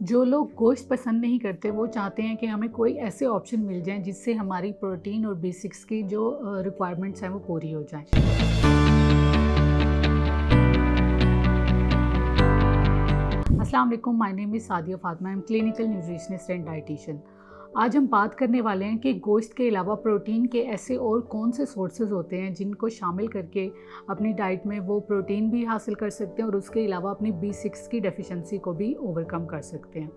जो लोग गोश्त पसंद नहीं करते वो चाहते हैं कि हमें कोई ऐसे ऑप्शन मिल जाएं जिससे हमारी प्रोटीन और B6 की जो रिक्वायरमेंट्स हैं वो पूरी हो जाएं। अस्सलाम वालेकुम, my name is Sadia Fatima, I am clinical nutritionist and dietitian. आज हम बात करने वाले हैं कि गोश्त के अलावा प्रोटीन के ऐसे और कौन से सोर्सेज होते हैं जिनको शामिल करके अपनी डाइट में वो प्रोटीन भी हासिल कर सकते हैं और उसके अलावा अपनी B6 की डेफिशिएंसी को भी ओवरकम कर सकते हैं।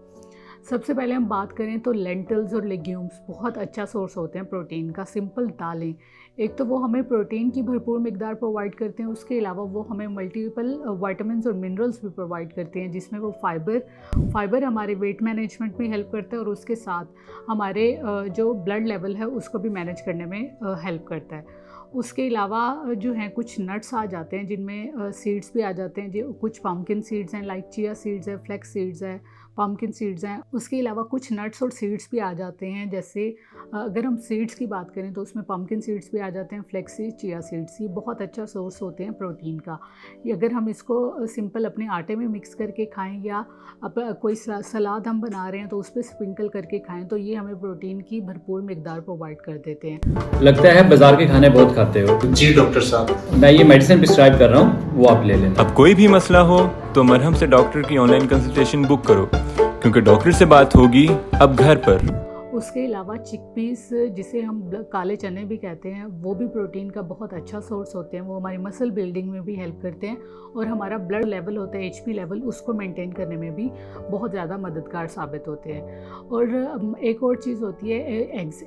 सबसे पहले हम बात करें तो लेंटिल्स और लेग्यूम्स बहुत अच्छा सोर्स होते हैं प्रोटीन का। सिंपल दालें, एक तो वो हमें प्रोटीन की भरपूर मिकदार प्रोवाइड करते हैं, उसके अलावा वो हमें मल्टीपल विटामिन्स और मिनरल्स भी प्रोवाइड करते हैं, जिसमें वो फाइबर हमारे वेट मैनेजमेंट में हेल्प करता है और उसके साथ हमारे जो ब्लड लेवल है उसको भी मैनेज करने में हेल्प करता है। उसके अलावा जो हैं कुछ नट्स आ जाते हैं जिनमें सीड्स भी आ जाते हैं, जो कुछ पम्पकिन सीड्स हैं, लाइक चिया सीड्स है, फ्लैक्स सीड्स है, पम्पकिन सीड्स हैं। उसके अलावा कुछ नट्स और सीड्स भी आ जाते हैं, जैसे अगर हम सीड्स की बात करें तो उसमें पम्पकिन सीड्स भी आ जाते हैं, फ्लैक्स सीड्स, चिया सीड्स। ये बहुत अच्छा सोर्स होते हैं प्रोटीन का। ये अगर हम इसको सिंपल अपने आटे में मिक्स करके खाएं या कोई सलाद हम बना रहे हैं तो उस पर स्प्रिंकल करके खाएं तो ये हमें प्रोटीन की भरपूर मिकदार प्रोवाइड कर देते हैं। लगता है बाजार के खाने बहुत खाते हो। जी डॉक्टर साहब, मैं ये मेडिसिन प्रिस्क्राइब कर रहा हूँ, वो आप ले लेना। अब कोई भी मसला हो तो मरहम से डॉक्टर की ऑनलाइन कंसल्टेशन बुक करो, क्योंकि डॉक्टर से बात होगी अब घर पर। उसके अलावा चिकपीस, जिसे हम काले चने भी कहते हैं, वो भी प्रोटीन का बहुत अच्छा सोर्स होते हैं। वो हमारी मसल बिल्डिंग में भी हेल्प करते हैं और हमारा ब्लड लेवल होता है HP लेवल, उसको मेंटेन करने में भी बहुत ज़्यादा मददगार साबित होते हैं। और एक और चीज़ होती है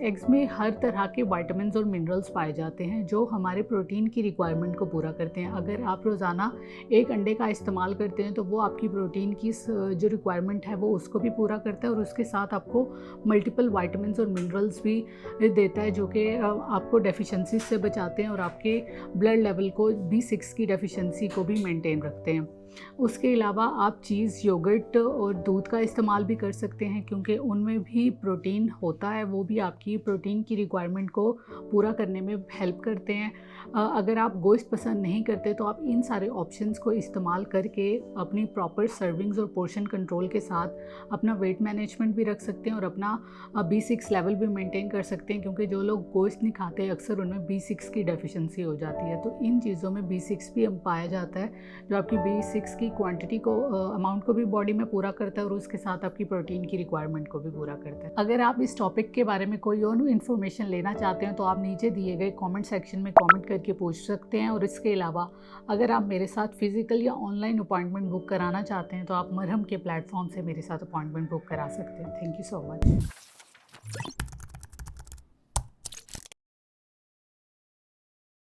एग्स में हर तरह के विटामिन्स और मिनरल्स पाए जाते हैं जो हमारे प्रोटीन की रिक्वायरमेंट को पूरा करते हैं। अगर आप रोज़ाना एक अंडे का इस्तेमाल करते हैं तो वो आपकी प्रोटीन की जो रिक्वायरमेंट है वो उसको भी पूरा करता है और उसके साथ आपको मल्टीपल विटामिन्स और मिनरल्स भी देता है, जो कि आपको डेफिशिएंसी से बचाते हैं और आपके ब्लड लेवल को B6 की डेफिशिएंसी को भी मेंटेन रखते हैं। उसके अलावा आप चीज़, योगर्ट और दूध का इस्तेमाल भी कर सकते हैं, क्योंकि उनमें भी प्रोटीन होता है। वो भी आपकी प्रोटीन की रिक्वायरमेंट को पूरा करने में हेल्प करते हैं। अगर आप गोश्त पसंद नहीं करते तो आप इन सारे ऑप्शंस को इस्तेमाल करके अपनी प्रॉपर सर्विंग्स और पोर्शन कंट्रोल के साथ अपना वेट मैनेजमेंट भी रख सकते हैं और अपना B6 लेवल भी मेंटेन कर सकते हैं, क्योंकि जो लोग गोश्त नहीं खाते अक्सर उनमें B6 की डेफिशिएंसी हो जाती है। तो इन चीज़ों में B6 भी पाया जाता है, जो आपकी B6 की क्वांटिटी को, अमाउंट को भी बॉडी में पूरा करता है और उसके साथ आपकी प्रोटीन की रिक्वायरमेंट को भी पूरा करता है। अगर आप इस टॉपिक के बारे में कोई और इन्फॉर्मेशन लेना चाहते हैं तो आप नीचे दिए गए कमेंट सेक्शन में कमेंट करके पूछ सकते हैं। और इसके अलावा अगर आप मेरे साथ फिजिकल या ऑनलाइन अपॉइंटमेंट बुक कराना चाहते हैं तो आप मरहम के प्लेटफॉर्म से मेरे साथ अपॉइंटमेंट बुक करा सकते हैं। Thank you so much.